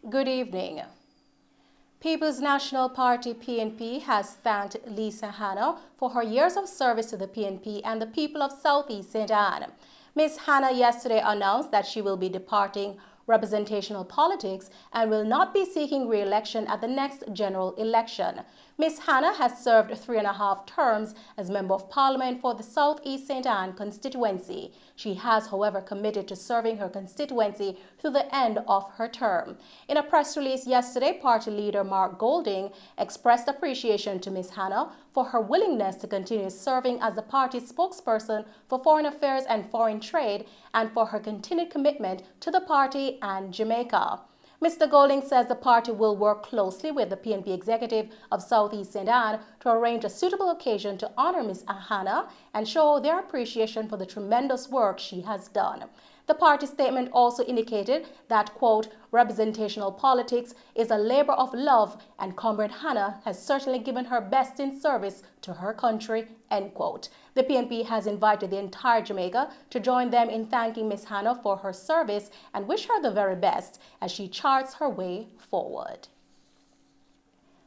Good evening. People's National Party (PNP) has thanked Lisa Hanna for her years of service to the PNP and the people of Southeast St. Anne. Ms. Hanna yesterday announced that she will be departing representational politics and will not be seeking re-election at the next general election. Ms. Hanna has served 3.5 terms as Member of Parliament for the Southeast St. Anne constituency. She has, however, committed to serving her constituency through the end of her term. In a press release yesterday, party leader Mark Golding expressed appreciation to Ms. Hanna for her willingness to continue serving as the party's spokesperson for foreign affairs and foreign trade and for her continued commitment to the party and Jamaica. Mr. Golding says the party will work closely with the PNP executive of Southeast St. Anne to arrange a suitable occasion to honor Ms. Hanna and show their appreciation for the tremendous work she has done. The party statement also indicated that, quote, representational politics is a labor of love and Comrade Hanna has certainly given her best in service to her country, end quote. The PNP has invited the entire Jamaica to join them in thanking Ms. Hanna for her service and wish her the very best as she charts her way forward.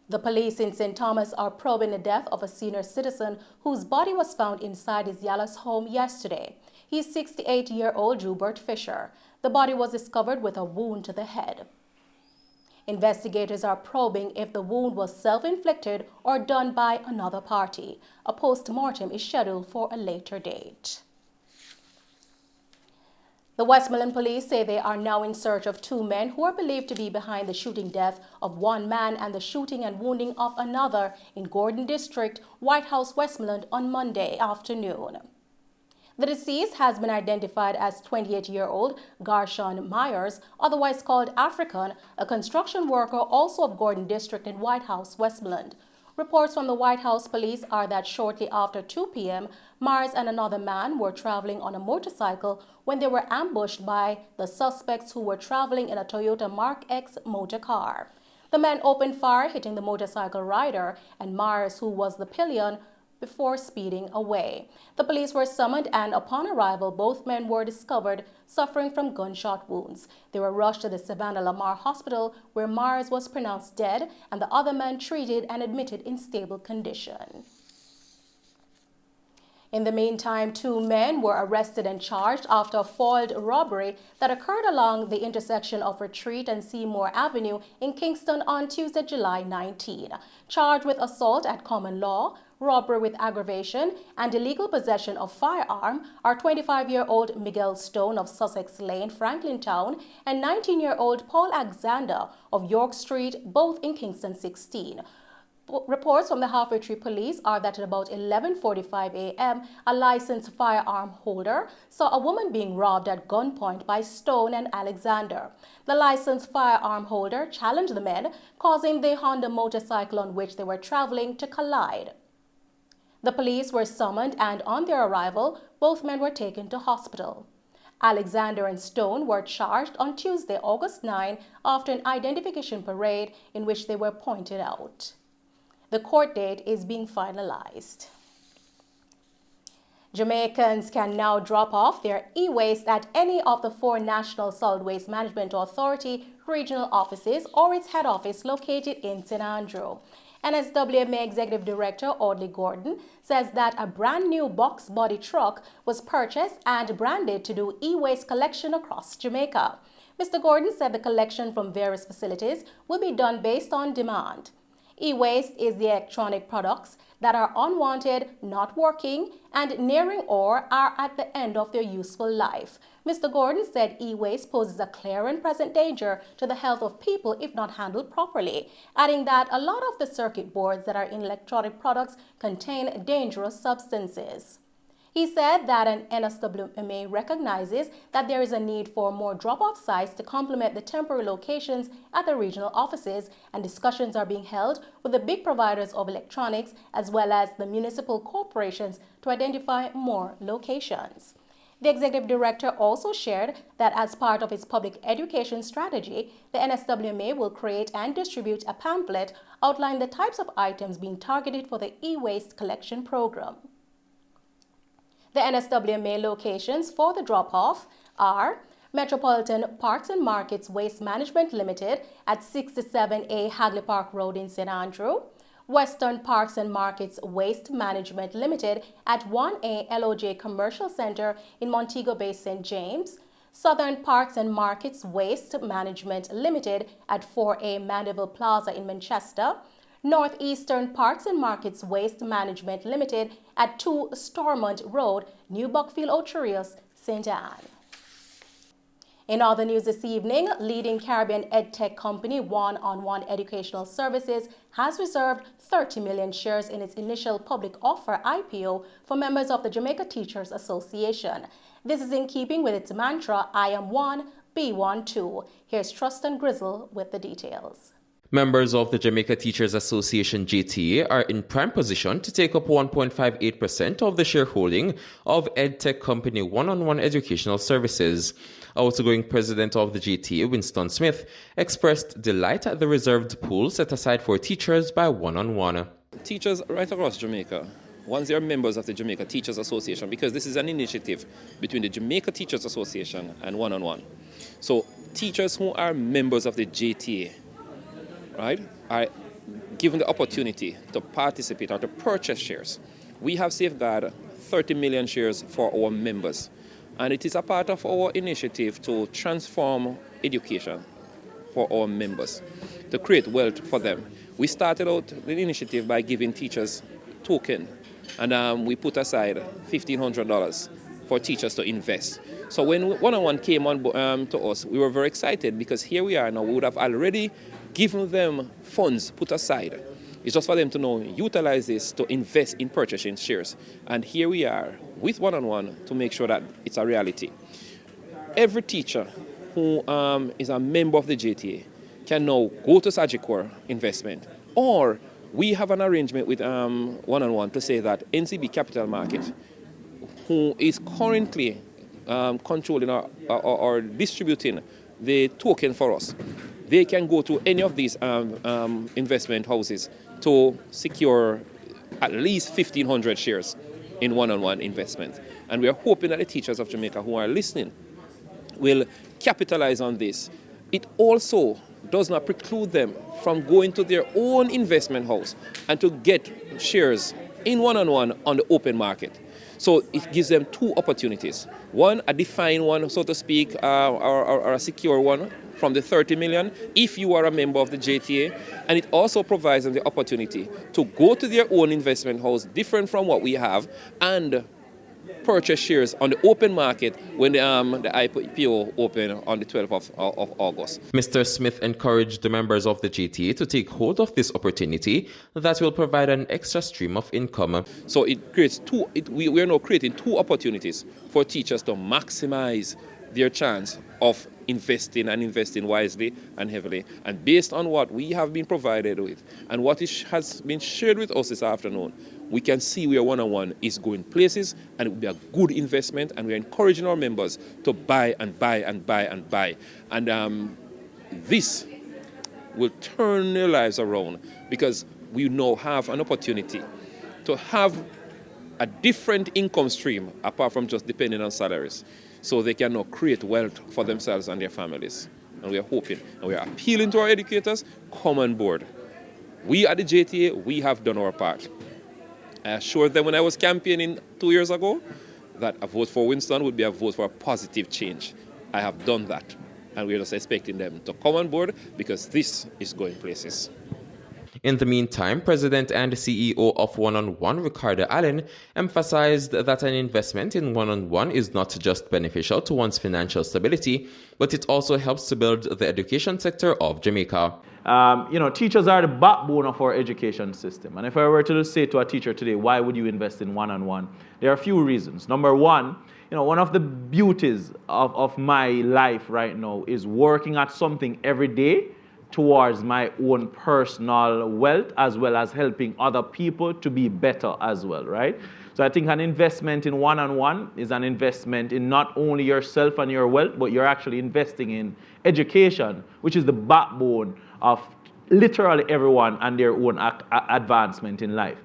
The police in St. Thomas are probing the death of a senior citizen whose body was found inside his Yalas home yesterday. He's 68-year-old Joubert Fisher. The body was discovered with a wound to the head. Investigators are probing if the wound was self-inflicted or done by another party. A post-mortem is scheduled for a later date. The Westmoreland police say they are now in search of 2 men who are believed to be behind the shooting death of 1 man and the shooting and wounding of another in Gordon District, White House, Westmoreland on Monday afternoon. The deceased has been identified as 28-year-old Garshon Myers, otherwise called African, a construction worker also of Gordon District in White House, Westmoreland. Reports from the White House police are that shortly after 2 p.m., Myers and another man were traveling on a motorcycle when they were ambushed by the suspects who were traveling in a Toyota Mark X motor car. The men opened fire, hitting the motorcycle rider and Myers, who was the pillion, before speeding away. The police were summoned and upon arrival, both men were discovered suffering from gunshot wounds. They were rushed to the Savannah Lamar Hospital where Myers was pronounced dead and the other man treated and admitted in stable condition. In the meantime, 2 men were arrested and charged after a foiled robbery that occurred along the intersection of Retreat and Seymour Avenue in Kingston on Tuesday, July 19. Charged with assault at common law, robbery with aggravation, and illegal possession of firearm are 25-year-old Miguel Stone of Sussex Lane, Franklin Town, and 19-year-old Paul Alexander of York Street, both in Kingston 16. Reports from the Halfway Tree Police are that at about 11:45 a.m., a licensed firearm holder saw a woman being robbed at gunpoint by Stone and Alexander. The licensed firearm holder challenged the men, causing the Honda motorcycle on which they were traveling to collide. The police were summoned and on their arrival, both men were taken to hospital. Alexander and Stone were charged on Tuesday, August 9, after an identification parade in which they were pointed out. The court date is being finalized. Jamaicans can now drop off their e-waste at any of the 4 National Solid Waste Management Authority regional offices or its head office located in St. Andrew. NSWMA Executive Director Audley Gordon says that a brand new box body truck was purchased and branded to do e-waste collection across Jamaica. Mr. Gordon said the collection from various facilities will be done based on demand. E-waste is the electronic products that are unwanted, not working, and nearing or are at the end of their useful life. Mr. Gordon said e-waste poses a clear and present danger to the health of people if not handled properly, adding that a lot of the circuit boards that are in electronic products contain dangerous substances. He said that an NSWMA recognizes that there is a need for more drop-off sites to complement the temporary locations at the regional offices, and discussions are being held with the big providers of electronics as well as the municipal corporations to identify more locations. The executive director also shared that as part of its public education strategy, the NSWMA will create and distribute a pamphlet outlining the types of items being targeted for the e-waste collection program. The NSWMA locations for the drop-off are Metropolitan Parks and Markets Waste Management Limited at 67A Hagley Park Road in St. Andrew, Western Parks and Markets Waste Management Limited at 1A LOJ Commercial Center in Montego Bay, St. James, Southern Parks and Markets Waste Management Limited at 4A Mandeville Plaza in Manchester, Northeastern Parks and Markets Waste Management Limited at 2 Stormont Road, New Buckfield, Ocherius, St. Anne. In other news this evening, leading Caribbean edtech company OneOnOne Educational Services has reserved 30 million shares in its initial public offer IPO for members of the Jamaica Teachers Association. This is in keeping with its mantra, I am one, be one too. Here's Truston Grizzle with the details. Members of the Jamaica Teachers Association JTA are in prime position to take up 1.58% of the shareholding of edtech company OneOnOne Educational Services. Outgoing president of the JTA, Winston Smith, expressed delight at the reserved pool set aside for teachers by OneOnOne. Teachers right across Jamaica, once they are members of the Jamaica Teachers Association, because this is an initiative between the Jamaica Teachers Association and OneOnOne. So teachers who are members of the JTA, right, are given the opportunity to participate or to purchase shares. We have safeguarded 30 million shares for our members, and it is a part of our initiative to transform education for our members, to create wealth for them. We started out the initiative by giving teachers token, and we put aside $1,500 for teachers to invest. So when OneOnOne came on to us, we were very excited because here we are now. We would have already given them funds put aside. It's just for them to know, utilize this to invest in purchasing shares. And here we are with OneOnOne to make sure that it's a reality. Every teacher who is a member of the JTA can now go to Sagicor Investment, or we have an arrangement with OneOnOne to say that NCB Capital Market, who is currently controlling or distributing the token for us, they can go to any of these investment houses to secure at least 1,500 shares in OneOnOne investment. And we are hoping that the teachers of Jamaica who are listening will capitalize on this. It also does not preclude them from going to their own investment house and to get shares in OneOnOne on the open market. So it gives them two opportunities. One, a defined one, so to speak, or a secure one from the 30 million, if you are a member of the JTA. And it also provides them the opportunity to go to their own investment house, different from what we have, and purchase shares on the open market when the IPO open on the 12th of August. Mr. Smith encouraged the members of the JTA to take hold of this opportunity that will provide an extra stream of income. So it creates we are now creating two opportunities for teachers to maximize their chance of investing wisely and heavily. And based on what we have been provided with and what has been shared with us this afternoon, we can see where OneOnOne is going places, and it will be a good investment, and we're encouraging our members to buy and buy and buy and buy. And this will turn their lives around, because we now have an opportunity to have a different income stream apart from just depending on salaries, so they can now create wealth for themselves and their families. And we are hoping, and we are appealing to our educators, come on board. We at the JTA, we have done our part. I assured them when I was campaigning 2 years ago that a vote for Winston would be a vote for a positive change. I have done that, and we're just expecting them to come on board, because this is going places. In the meantime, President and CEO of OneOnOne, Ricardo Allen, emphasized that an investment in OneOnOne is not just beneficial to one's financial stability, but it also helps to build the education sector of Jamaica. Teachers are the backbone of our education system. And if I were to say to a teacher today, why would you invest in OneOnOne? There are a few reasons. Number one, one of the beauties of my life right now is working at something every day towards my own personal wealth, as well as helping other people to be better as well, right? So I think an investment in OneOnOne is an investment in not only yourself and your wealth, but you're actually investing in education, which is the backbone of literally everyone and their own advancement in life.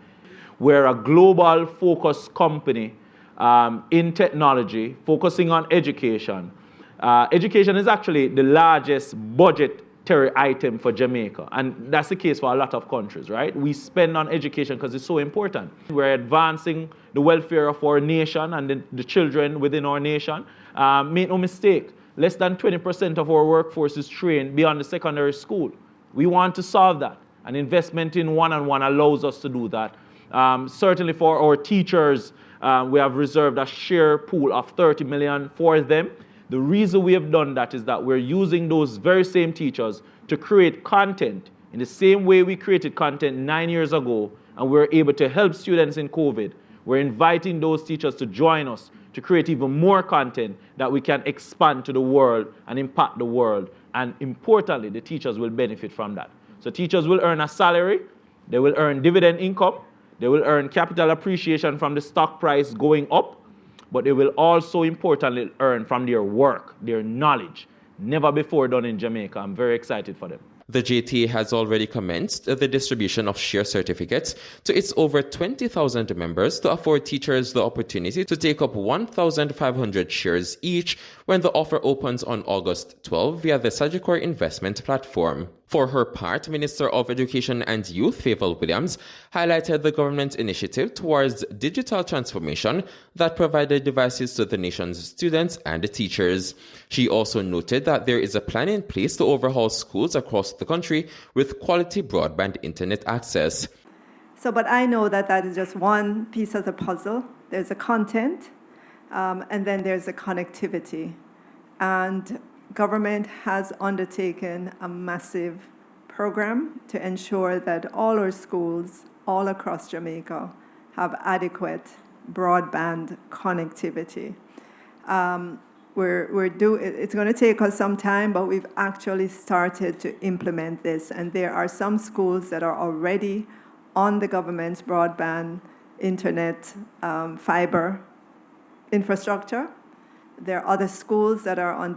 We're a global focused company in technology, focusing on education. Education is actually the largest budgetary item for Jamaica, and that's the case for a lot of countries, right? We spend on education because it's so important. We're advancing the welfare of our nation and the children within our nation. Make no mistake, less than 20% of our workforce is trained beyond the secondary school. We want to solve that, and investment in one-on-one allows us to do that. Certainly for our teachers, we have reserved a share pool of 30 million for them. The reason we have done that is that we're using those very same teachers to create content in the same way we created content 9 years ago, and we're able to help students in COVID. We're inviting those teachers to join us to create even more content that we can expand to the world and impact the world. And importantly, the teachers will benefit from that. So teachers will earn a salary, they will earn dividend income, they will earn capital appreciation from the stock price going up, but they will also importantly earn from their work, their knowledge, never before done in Jamaica. I'm very excited for them. The JTA has already commenced the distribution of share certificates to its over 20,000 members to afford teachers the opportunity to take up 1,500 shares each when the offer opens on August 12 via the Sagicor Investment Platform. For her part, Minister of Education and Youth Favour Williams highlighted the government's initiative towards digital transformation that provided devices to the nation's students and the teachers. She also noted that there is a plan in place to overhaul schools across the country with quality broadband internet access. But I know that that is just one piece of the puzzle. There's the content, and then there's the connectivity. And government has undertaken a massive program to ensure that all our schools all across Jamaica have adequate broadband connectivity. It's going to take us some time, but we've actually started to implement this, and there are some schools that are already on the government's broadband internet fiber infrastructure. There are other schools that are on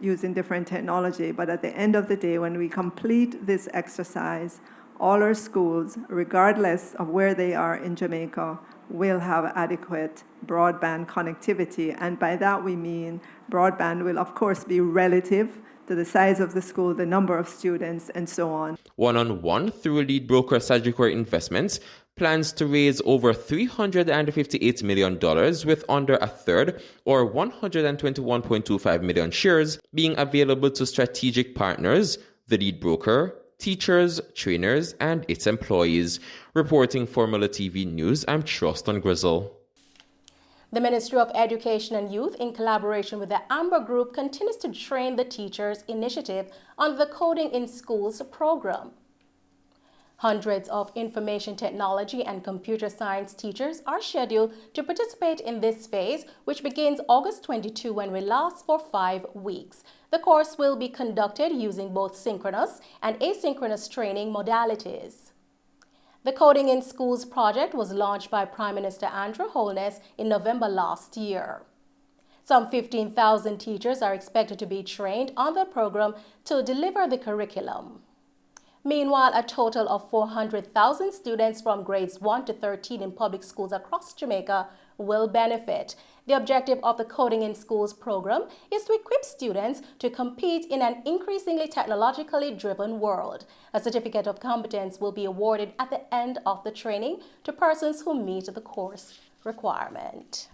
using different technology, but at the end of the day, when we complete this exercise, all our schools, regardless of where they are in Jamaica, will have adequate broadband connectivity. And by that we mean broadband will, of course, be relative to the size of the school, the number of students, and so on. OneOnOne, through lead broker Sagicor Investments, plans to raise over $358 million with under a third, or 121.25 million shares, being available to strategic partners, the lead broker, teachers, trainers, and its employees. Reporting for Mello TV News, I'm Truston Grizzle. The Ministry of Education and Youth, in collaboration with the Amber Group, continues to train the teachers initiative under the Coding in Schools program. Hundreds of information technology and computer science teachers are scheduled to participate in this phase, which begins August 22 and will last for 5 weeks. The course will be conducted using both synchronous and asynchronous training modalities. The Coding in Schools project was launched by Prime Minister Andrew Holness in November last year. Some 15,000 teachers are expected to be trained on the program to deliver the curriculum. Meanwhile, a total of 400,000 students from grades 1 to 13 in public schools across Jamaica will benefit. The objective of the Coding in Schools program is to equip students to compete in an increasingly technologically driven world. A certificate of competence will be awarded at the end of the training to persons who meet the course requirement.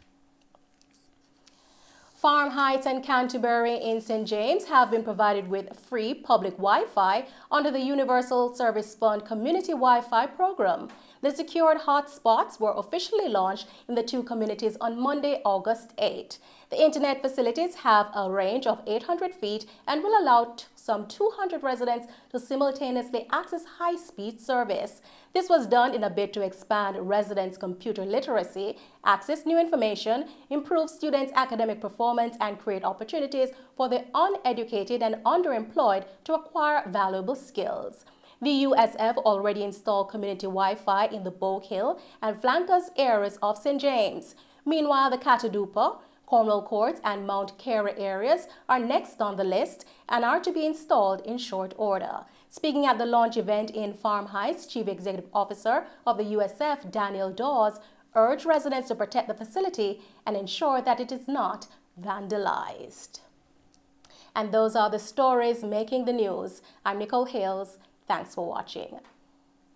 Farm Heights and Canterbury in St. James have been provided with free public Wi-Fi under the Universal Service Fund Community Wi-Fi program. The secured hotspots were officially launched in the two communities on Monday, August 8. The internet facilities have a range of 800 feet and will allow some 200 residents to simultaneously access high-speed service. This was done in a bid to expand residents' computer literacy, access new information, improve students' academic performance, and create opportunities for the uneducated and underemployed to acquire valuable skills. The USF already installed community Wi-Fi in the Bogue Hill and flankers areas of St. James. Meanwhile, the Catadupa, Cornwall Courts, and Mount Carey areas are next on the list and are to be installed in short order. Speaking at the launch event in Farm Heights, Chief Executive Officer of the USF, Daniel Dawes, urged residents to protect the facility and ensure that it is not vandalized. And those are the stories making the news. I'm Nicole Hales. Thanks for watching.